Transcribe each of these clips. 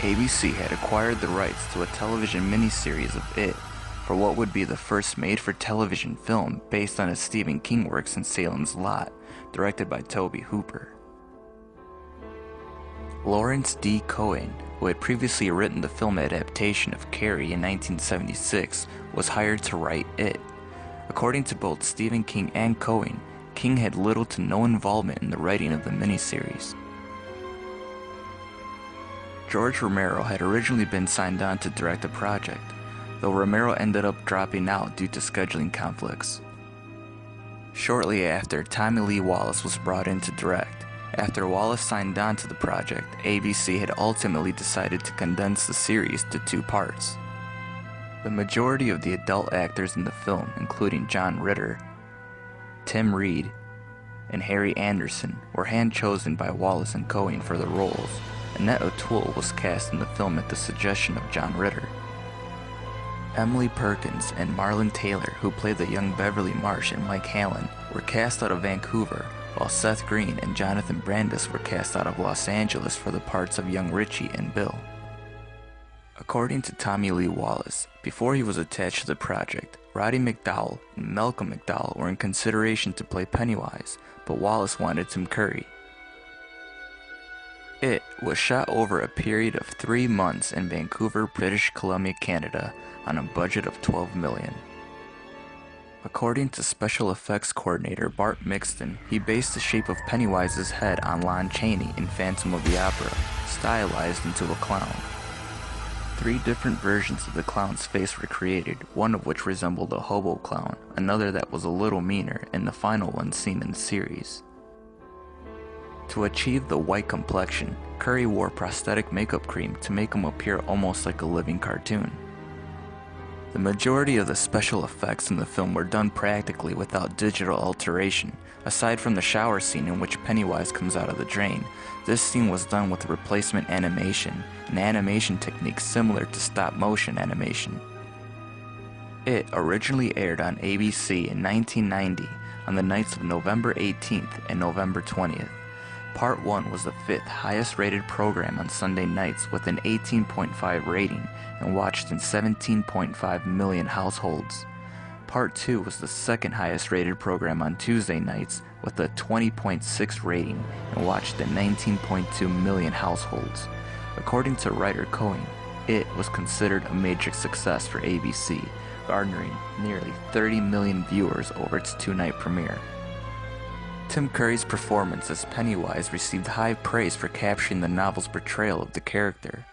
ABC had acquired the rights to a television miniseries of It for what would be the first made-for-television film based on a Stephen King works in Salem's Lot, directed by Tobe Hooper. Lawrence D. Cohen, who had previously written the film adaptation of Carrie in 1976, was hired to write It. According to both Stephen King and Cohen, King had little to no involvement in the writing of the miniseries. George Romero had originally been signed on to direct the project, though Romero ended up dropping out due to scheduling conflicts. Shortly after, Tommy Lee Wallace was brought in to direct. After Wallace signed on to the project, ABC had ultimately decided to condense the series to 2 parts. The majority of the adult actors in the film, including John Ritter, Tim Reed, and Harry Anderson, were hand-chosen by Wallace and Cohen for the roles. Annette O'Toole was cast in the film at the suggestion of John Ritter. Emily Perkins and Marlon Taylor, who played the young Beverly Marsh and Mike Hallen, were cast out of Vancouver, while Seth Green and Jonathan Brandis were cast out of Los Angeles for the parts of young Richie and Bill. According to Tommy Lee Wallace, before he was attached to the project, Roddy McDowall and Malcolm McDowell were in consideration to play Pennywise, but Wallace wanted Tim Curry. It was shot over a period of 3 months in Vancouver, British Columbia, Canada, on a budget of $12 million. According to special effects coordinator Bart Mixton, he based the shape of Pennywise's head on Lon Chaney in Phantom of the Opera, stylized into a clown. 3 different versions of the clown's face were created, one of which resembled a hobo clown, another that was a little meaner, and the final one seen in the series. To achieve the white complexion, Curry wore prosthetic makeup cream to make him appear almost like a living cartoon. The majority of the special effects in the film were done practically without digital alteration. Aside from the shower scene in which Pennywise comes out of the drain, this scene was done with replacement animation, an animation technique similar to stop-motion animation. It originally aired on ABC in 1990 on the nights of November 18th and November 20th. Part 1 was the 5th highest rated program on Sunday nights with an 18.5 rating and watched in 17.5 million households. Part 2 was the 2nd highest rated program on Tuesday nights with a 20.6 rating and watched in 19.2 million households. According to writer Cohen, It was considered a major success for ABC, garnering nearly 30 million viewers over its 2-night premiere. Tim Curry's performance as Pennywise received high praise for capturing the novel's portrayal of the character.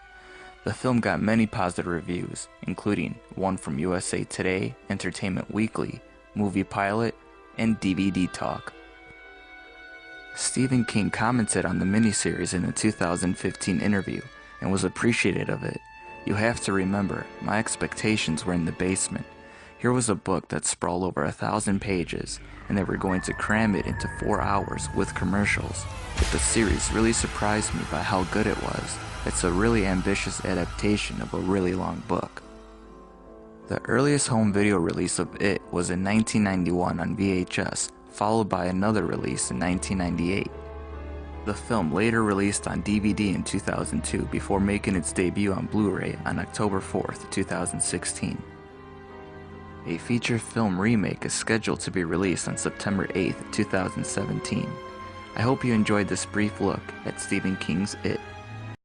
The film got many positive reviews, including one from USA Today, Entertainment Weekly, Movie Pilot, and DVD Talk. Stephen King commented on the miniseries in a 2015 interview and was appreciative of it. "You have to remember, my expectations were in the basement. Here was a book that sprawled over 1,000 pages, and they were going to cram it into 4 hours with commercials. But the series really surprised me by how good it was. It's a really ambitious adaptation of a really long book." The earliest home video release of It was in 1991 on VHS, followed by another release in 1998. The film later released on DVD in 2002 before making its debut on Blu-ray on October 4th, 2016. A feature film remake is scheduled to be released on September 8th, 2017. I hope you enjoyed this brief look at Stephen King's It.